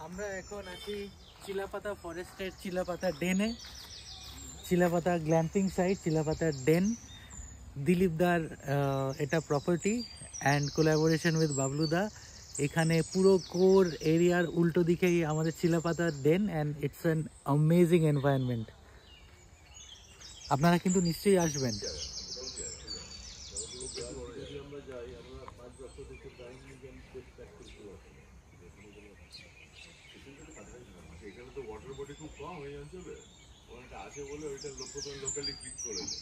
আমরা এখন আছি চিলাপাতা ফরেস্টের চিলাপাতা ডেনে, Chilapata glamping site, Chilapata den. Dilip দার এটা প্রপার্টি অ্যান্ড কোলাবোরেশন উইথ বাবলুদা। এখানে পুরো কোর এরিয়ার উল্টো দিকেই আমাদের Chilapata den and it's an amazing environment. আপনারা কিন্তু নিশ্চয়ই আসবেন। এখানে তো ওয়াটার বডি খুব কম এই অঞ্চলে, ওখানে আছে বলে ওইটা লোকালি ক্লিক করেছে।